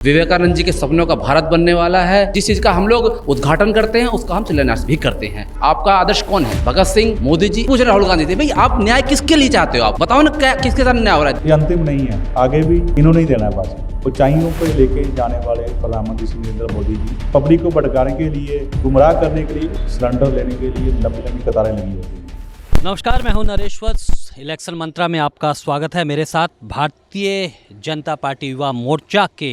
विवेकानंद जी के सपनों का भारत बनने वाला है। जिस चीज का हम लोग उद्घाटन करते हैं उसका हम शिलान्यास भी करते हैं। आपका आदर्श कौन है? भगत सिंह, मोदी जी? पूछ राहुल गांधी थे, भाई आप न्याय किसके लिए चाहते हो? आप बताओ ना, क्या किसके साथ न्याय हो रहा है? ये अंतिम नहीं है, आगे भी इन्होंने ही देना है भाषण। ऊंचाइयों पर लेके जाने वाले प्रधानमंत्री श्री नरेंद्र मोदी जी पब्लिक को भटकाने के लिए, गुमराह करने के लिए, सिलेंडर लेने के लिए लंबी लंबी कतारें लगी होती है। नमस्कार, मैं हूं नरेश्वर। इलेक्शन मंत्रा में आपका स्वागत है। मेरे साथ भारतीय जनता पार्टी युवा मोर्चा के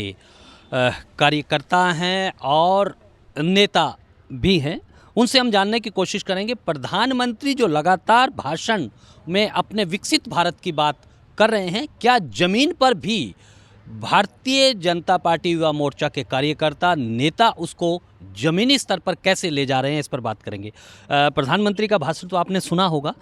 कार्यकर्ता हैं और नेता भी हैं। उनसे हम जानने की कोशिश करेंगे प्रधानमंत्री जो लगातार भाषण में अपने विकसित भारत की बात कर रहे हैं, क्या ज़मीन पर भी भारतीय जनता पार्टी युवा मोर्चा के कार्यकर्ता नेता उसको ज़मीनी स्तर पर कैसे ले जा रहे हैं, इस पर बात करेंगे। प्रधानमंत्री का भाषण तो आपने सुना होगा,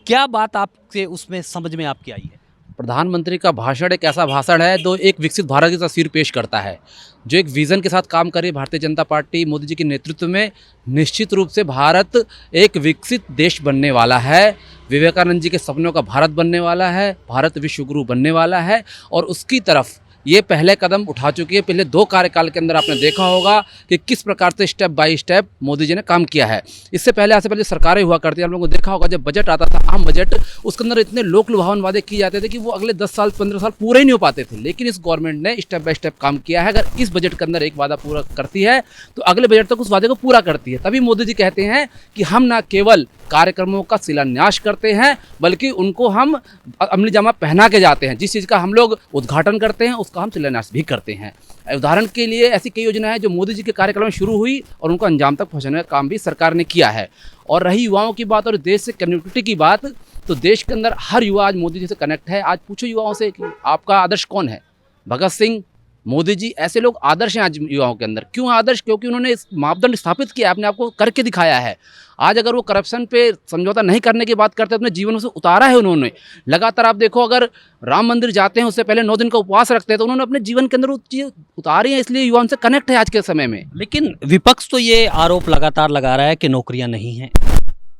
क्या बात आपके उसमें समझ में आपकी आई है? प्रधानमंत्री का भाषण एक ऐसा भाषण है जो एक विकसित भारत की तस्वीर पेश करता है, जो एक विज़न के साथ काम कर रही है भारतीय जनता पार्टी मोदी जी के नेतृत्व में। निश्चित रूप से भारत एक विकसित देश बनने वाला है, विवेकानंद जी के सपनों का भारत बनने वाला है, भारत विश्व गुरु बनने वाला है और उसकी तरफ ये पहले कदम उठा चुकी है। पहले 2 कार्यकाल के अंदर आपने देखा होगा कि किस प्रकार से step by step Modi ji ने काम किया है। इससे पहले सरकारें हुआ करती है, हम लोगों ने देखा होगा जब बजट आता था, आम बजट, उसके अंदर इतने लोक लुभावन वादे किए जाते थे कि वो अगले 10 साल 15 साल पूरे ही नहीं हो पाते थे। लेकिन इस गवर्नमेंट ने स्टेप बाय स्टेप काम किया है। अगर इस बजट के अंदर एक वादा पूरा करती है तो अगले बजट तक उस वादे को पूरा करती है। तभी मोदी जी कहते हैं कि हम ना केवल कार्यक्रमों का शिलान्यास करते हैं बल्कि उनको हम अमली जामा पहना के जाते हैं। जिस चीज़ का हम लोग उद्घाटन करते हैं उसका हम शिलान्यास भी करते हैं। उदाहरण के लिए ऐसी कई योजनाएं हैं जो मोदी जी के कार्यकाल में शुरू हुई और उनको अंजाम तक पहुंचाने का काम भी सरकार ने किया है। और रही युवाओं की बात और देश से कनेक्टिविटी की बात, तो देश के अंदर हर युवा आज मोदी जी से कनेक्ट है। आज पूछो युवाओं से कि आपका आदर्श कौन है? भगत सिंह, मोदी जी, ऐसे लोग आदर्श हैं आज युवाओं के अंदर। क्यों आदर्श? क्योंकि उन्होंने इस मापदंड स्थापित किया, अपने आप को करके दिखाया है। आज अगर वो करप्शन पे समझौता नहीं करने की बात करते, अपने जीवन से उतारा है उन्होंने। लगातार आप देखो, अगर राम मंदिर जाते हैं उससे पहले 9 दिन का उपवास रखते हैं, तो उन्होंने अपने जीवन के अंदर वो चीज़ उतारी है, इसलिए युवाओं से कनेक्ट है आज के समय में। लेकिन विपक्ष तो ये आरोप लगातार लगा रहा है कि नौकरियां नहीं हैं।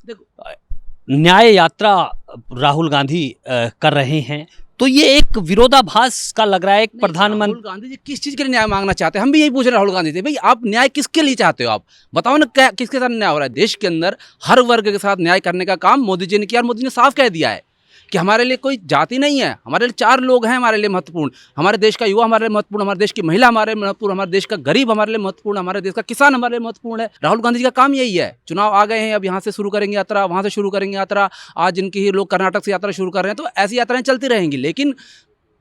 देखो, न्याय यात्रा राहुल गांधी कर रहे हैं, तो ये एक विरोधाभास का लग रहा है। एक प्रधानमंत्री राहुल गांधी जी किस चीज़ के लिए न्याय मांगना चाहते हैं? हम भी यही पूछ रहे हैं राहुल गांधी से, भाई आप न्याय किसके लिए चाहते हो? आप बताओ ना, क्या किसके साथ न्याय हो रहा है? देश के अंदर हर वर्ग के साथ न्याय करने का काम मोदी जी ने किया और मोदी ने साफ कह दिया है कि हमारे लिए कोई जाति नहीं है, हमारे लिए 4 लोग हैं हमारे लिए महत्वपूर्ण। हमारे देश का युवा हमारे लिए महत्वपूर्ण, हमारे देश की महिला हमारे लिए महत्वपूर्ण, हमारे देश का गरीब हमारे लिए महत्वपूर्ण, हमारे देश का किसान हमारे लिए महत्वपूर्ण है। राहुल गांधी जी का काम यही है। चुनाव आ गए हैं, अब यहाँ से शुरू करेंगे यात्रा, वहाँ से शुरू करेंगे यात्रा, आज इनकी ही लोग कर्नाटक से यात्रा शुरू कर रहे हैं, तो ऐसी यात्राएं चलती रहेंगी। लेकिन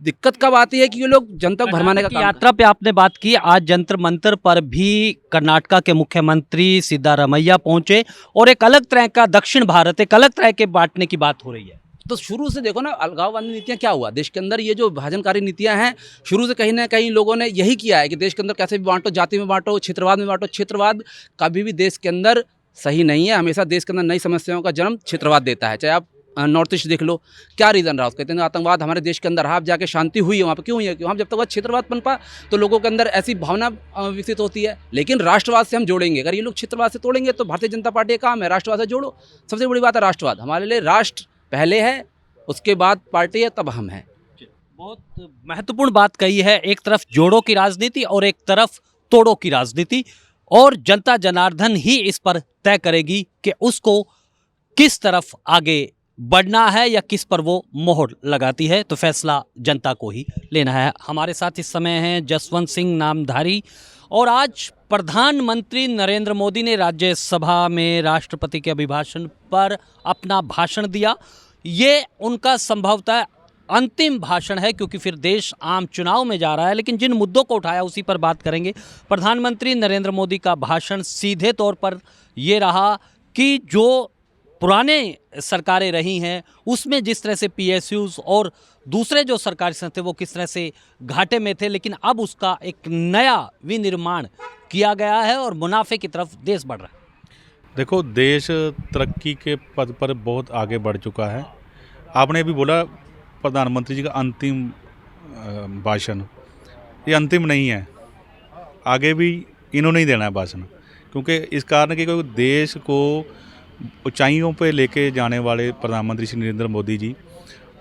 दिक्कत कब आती है कि ये लोग जनता को भरमाने का काम। यात्रा पे आपने बात की, आज जंतर मंतर पर भी कर्नाटका के मुख्यमंत्री सिद्धारमैया पहुंचे और एक अलग तरह का दक्षिण भारत, एक अलग तरह के बांटने की बात हो रही है। तो शुरू से देखो ना, अलगाववादी नीतियां क्या हुआ देश के अंदर, ये जो विभाजनकारी नीतियां हैं, शुरू से कहीं ना कहीं लोगों ने यही किया है कि देश के अंदर कैसे भी बांटो, जाति में बांटो, क्षेत्रवाद में बांटो। क्षेत्रवाद कभी भी देश के अंदर सही नहीं है। हमेशा देश के अंदर नई समस्याओं का जन्म क्षेत्रवाद देता है। चाहे आप नॉर्थ ईस्ट देख लो, क्या रीज़न रहा? कहते हैं आतंकवाद हमारे देश के अंदर रहा, अब जाके शांति हुई है वहाँ पर। क्यों हुई है? क्यों? हम जब तक वह क्षेत्रवाद पनपा तो लोगों के अंदर ऐसी भावना विकसित होती है। लेकिन राष्ट्रवाद से हम जोड़ेंगे, अगर ये लोग क्षेत्रवाद से तोड़ेंगे तो भारतीय जनता पार्टी का काम है राष्ट्रवाद से जोड़ो। सबसे बड़ी बात है राष्ट्रवाद। हमारे लिए राष्ट्र पहले है, उसके बाद पार्टी है, तब हम हैं। बहुत महत्वपूर्ण बात कही है। एक तरफ जोड़ों की राजनीति और एक तरफ तोड़ों की राजनीति, और जनता जनार्दन ही इस पर तय करेगी कि उसको किस तरफ आगे बढ़ना है या किस पर वो मोहर लगाती है। तो फैसला जनता को ही लेना है। हमारे साथ इस समय हैं जसवंत सिंह नामधारी, और आज प्रधानमंत्री नरेंद्र मोदी ने राज्यसभा में राष्ट्रपति के अभिभाषण पर अपना भाषण दिया। ये उनका संभवतः अंतिम भाषण है, क्योंकि फिर देश आम चुनाव में जा रहा है। लेकिन जिन मुद्दों को उठाया उसी पर बात करेंगे। प्रधानमंत्री नरेंद्र मोदी का भाषण सीधे तौर पर ये रहा कि जो पुराने सरकारें रही हैं उसमें जिस तरह से PSUs और दूसरे जो सरकारी संस्थे वो किस तरह से घाटे में थे, लेकिन अब उसका एक नया विनिर्माण किया गया है और मुनाफे की तरफ देश बढ़ रहा है। देखो, देश तरक्की के पद पर बहुत आगे बढ़ चुका है। आपने भी बोला प्रधानमंत्री जी का अंतिम भाषण, ये अंतिम नहीं है, आगे भी इन्होंने ही देना है भाषण। क्योंकि इस कारण कि कोई देश को ऊंचाइयों पे लेके जाने वाले प्रधानमंत्री श्री नरेंद्र मोदी जी,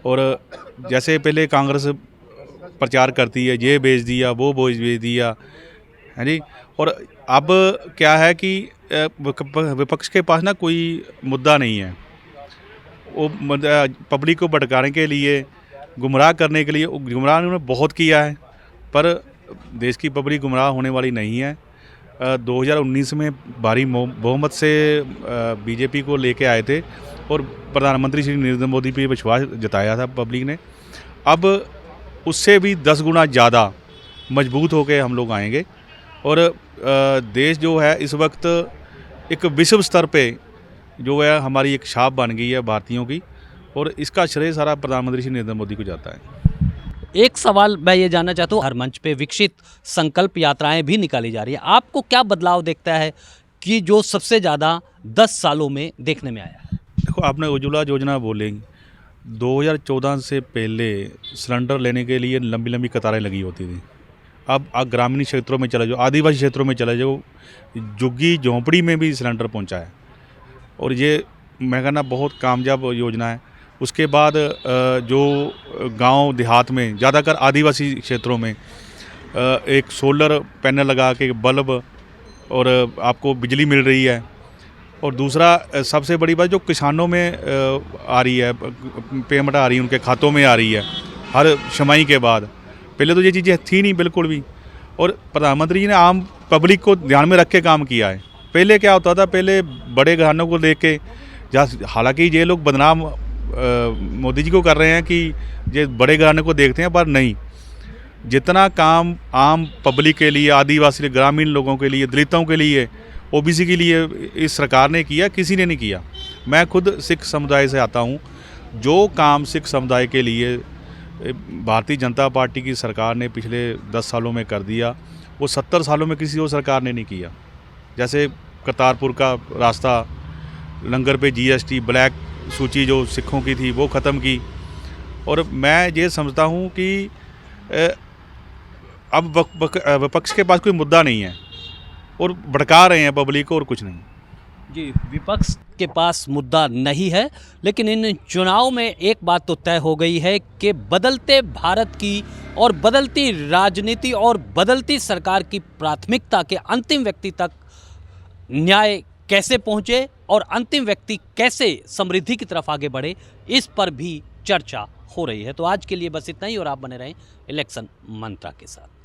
और जैसे पहले कांग्रेस प्रचार करती है, ये बेच दिया, वो बेच दिया, है जी। और अब क्या है कि विपक्ष के पास ना कोई मुद्दा नहीं है। वो पब्लिक को भटकाने के लिए, गुमराह करने के लिए, गुमराह उन्होंने बहुत किया है, पर देश की पब्लिक गुमराह होने वाली नहीं है। 2019 में भारी बहुमत से बीजेपी को लेके आए थे और प्रधानमंत्री श्री नरेंद्र मोदी पे विश्वास जताया था पब्लिक ने। अब उससे भी 10 गुना ज़्यादा मजबूत होकर हम लोग आएंगे और देश जो है इस वक्त एक विश्व स्तर पे जो है हमारी एक छाप बन गई है भारतीयों की, और इसका श्रेय सारा प्रधानमंत्री श्री नरेंद्र मोदी को जाता है। एक सवाल मैं ये जानना चाहता हूँ, हर मंच पे विकसित संकल्प यात्राएं भी निकाली जा रही है, आपको क्या बदलाव देखता है कि जो सबसे ज़्यादा 10 सालों में देखने में आया? देखो, आपने उज्ज्वला योजना बोलेंगे, 2014 से पहले सिलेंडर लेने के लिए लंबी लंबी कतारें लगी होती थी। अब ग्रामीण क्षेत्रों में चले जाओ, आदिवासी क्षेत्रों में चले जाओ, झुग्गी झोंपड़ी में भी सिलेंडर पहुंचा है, और ये मैं कहना बहुत कामयाब योजना है। उसके बाद जो गांव देहात में, ज़्यादातर आदिवासी क्षेत्रों में एक सोलर पैनल लगा के बल्ब और आपको बिजली मिल रही है। और दूसरा सबसे बड़ी बात जो किसानों में आ रही है, पेमेंट आ रही है, उनके खातों में आ रही है हर छमाही के बाद। पहले तो ये चीज़ें थी नहीं बिल्कुल भी, और प्रधानमंत्री जी ने आम पब्लिक को ध्यान में रख के काम किया है। पहले क्या होता था, पहले बड़े घरानों को देख के, हालांकि ये लोग बदनाम मोदी जी को कर रहे हैं कि ये बड़े घराने को देखते हैं, पर नहीं, जितना काम आम पब्लिक के लिए, आदिवासी ग्रामीण लोगों के लिए, दलितों के लिए, ओबीसी के लिए इस सरकार ने किया, किसी ने नहीं किया। मैं खुद सिख समुदाय से आता हूँ। जो काम सिख समुदाय के लिए भारतीय जनता पार्टी की सरकार ने पिछले 10 सालों में कर दिया, वो 70 सालों में किसी और सरकार ने नहीं किया। जैसे करतारपुर का रास्ता, लंगर पे जीएसटी, ब्लैक सूची जो सिखों की थी वो ख़त्म की। और मैं ये समझता हूँ कि अब विपक्ष के पास कोई मुद्दा नहीं है और भड़का रहे हैं पब्लिक को, और कुछ नहीं। जी, विपक्ष के पास मुद्दा नहीं है, लेकिन इन चुनाव में एक बात तो तय हो गई है कि बदलते भारत की और बदलती राजनीति और बदलती सरकार की प्राथमिकता के अंतिम व्यक्ति तक न्याय कैसे पहुंचे और अंतिम व्यक्ति कैसे समृद्धि की तरफ आगे बढ़े, इस पर भी चर्चा हो रही है। तो आज के लिए बस इतना ही, और आप बने रहें इलेक्शन मंत्रा के साथ।